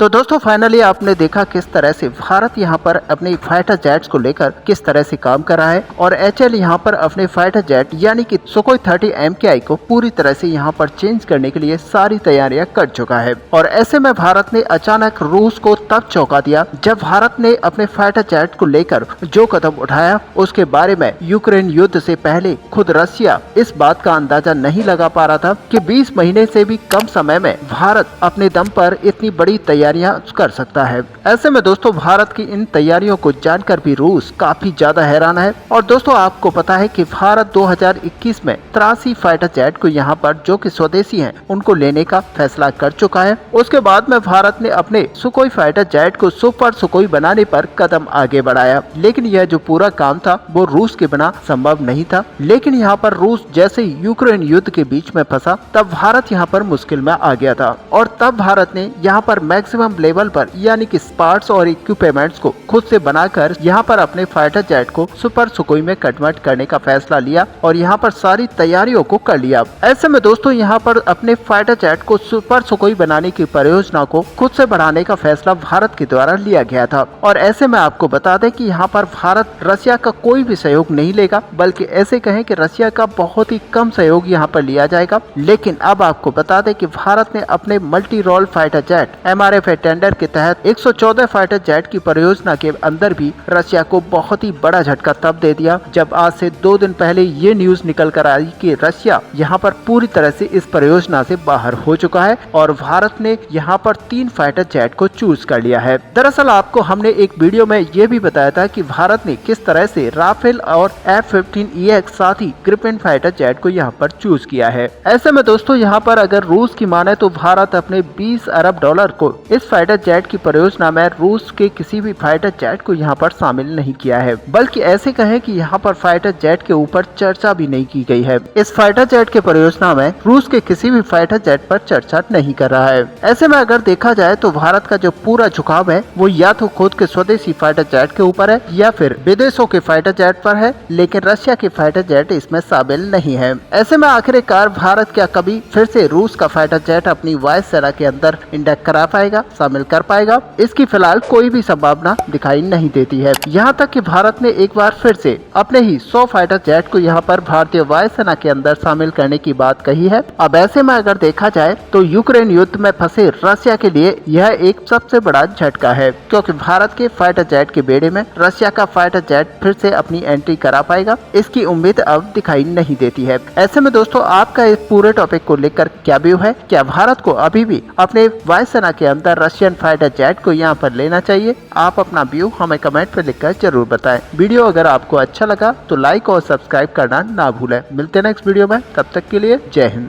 तो दोस्तों फाइनली आपने देखा किस तरह से भारत यहाँ पर अपने फाइटर जेट्स को लेकर किस तरह से काम कर रहा है और एचएएल यहाँ पर अपने फाइटर जेट यानी कि सुखोई 30 MKI को पूरी तरह से यहाँ पर चेंज करने के लिए सारी तैयारियां कर चुका है। और ऐसे में भारत ने अचानक रूस को तब चौंका दिया जब भारत ने अपने फाइटर जेट को लेकर जो कदम उठाया उसके बारे में यूक्रेन युद्ध से पहले खुद रशिया इस बात का अंदाजा नहीं लगा पा रहा था कि 20 महीने से भी कम समय में भारत अपने दम पर इतनी बड़ी तैयारियां कर सकता है। ऐसे में दोस्तों भारत की इन तैयारियों को जानकर भी रूस काफी ज्यादा हैरान है। और दोस्तों आपको पता है कि भारत 2021 में 83 फाइटर जेट को यहाँ पर जो कि स्वदेशी हैं उनको लेने का फैसला कर चुका है। उसके बाद में भारत ने अपने सुखोई फाइटर जेट को सुपर सुखोई बनाने पर कदम आगे बढ़ाया, लेकिन यह जो पूरा काम था वो रूस के बिना संभव नहीं था। लेकिन यहाँ पर रूस जैसे यूक्रेन युद्ध के बीच में फंसा तब भारत यहाँ पर मुश्किल में आ गया था और तब भारत ने यहाँ पर मैक्सिमम लेवल पर यानी कि पार्ट्स और इक्विपमेंट्स को खुद से बनाकर यहाँ पर अपने फाइटर जेट को सुपर सुखोई में कन्वर्ट करने का फैसला लिया और यहाँ पर सारी तैयारियों को कर लिया। ऐसे में दोस्तों यहाँ पर अपने फाइटर जेट को सुपर सुखोई बनाने की परियोजना को खुद से बढ़ाने का फैसला भारत के द्वारा लिया गया था। और ऐसे में आपको बता दें कि यहाँ पर भारत रशिया का कोई भी सहयोग नहीं लेगा, बल्कि ऐसे कहें कि रशिया का बहुत ही कम सहयोग यहाँ पर लिया जाएगा। लेकिन अब आपको बता दें कि भारत ने अपने multi role fighter jet MRF tender के तहत 114 फाइटर जेट की परियोजना के अंदर भी रशिया को बहुत ही बड़ा झटका तब दे दिया जब आज से 2 दिन पहले ये न्यूज निकल कर आई कि रशिया यहाँ पर पूरी तरह से इस परियोजना से बाहर हो चुका है और भारत ने यहाँ पर 3 फाइटर जेट को चूज कर लिया है। दरअसल आपको हमने एक वीडियो में ये भी बताया था कि भारत ने किस तरह से राफेल और F-15EX साथ ही ग्रिपेन फाइटर जेट को यहाँ पर चूज किया है। ऐसे में दोस्तों यहाँ पर अगर रूस की माने तो भारत अपने 20 अरब डॉलर को इस फाइटर जेट की परियोजना में रूस के किसी भी फाइटर जेट को यहाँ पर शामिल नहीं किया है, बल्कि ऐसे कहें कि यहाँ पर फाइटर जेट के ऊपर चर्चा भी नहीं की गई है। इस फाइटर जेट के परियोजना में रूस के किसी भी फाइटर जेट पर चर्चा नहीं कर रहा है। ऐसे में अगर देखा जाए तो भारत का जो पूरा झुकाव है वो या तो खुद के स्वदेशी फाइटर जेट के ऊपर है या फिर विदेशों के फाइटर जेट पर है, लेकिन रशिया के फाइटर जेट इसमें शामिल नहीं है। ऐसे में आखिरकार भारत क्या कभी फिर से रूस का फाइटर जेट अपनी वायु सेना के अंदर इंडक्ट करा पाएगा, शामिल कर पाएगा? इसकी फिलहाल कोई भी संभावना दिखाई नहीं देती है। यहाँ तक कि भारत ने एक बार फिर से अपने ही 100 फाइटर जेट को यहाँ पर भारतीय वायुसेना के अंदर शामिल करने की बात कही है। अब ऐसे में अगर देखा जाए तो यूक्रेन युद्ध में फंसे रशिया के लिए यह एक सबसे बड़ा झटका है, क्योंकि भारत के फाइटर जेट के बेड़े में रशिया का फाइटर जेट फिर से अपनी एंट्री करा पाएगा, इसकी उम्मीद अब दिखाई नहीं देती है। ऐसे में दोस्तों आपका इस पूरे टॉपिक को लेकर क्या व्यू है? क्या भारत को अभी भी अपने वायुसेना के अंदर रशियन फाइटर जेट को यहाँ पर लेना चाहिए? आप अपना व्यू हमें कमेंट पर लिखकर जरूर बताएं। वीडियो अगर आपको अच्छा लगा तो लाइक और सब्सक्राइब करना ना भूलें। मिलते हैं नेक्स्ट वीडियो में, तब तक के लिए जय हिंद।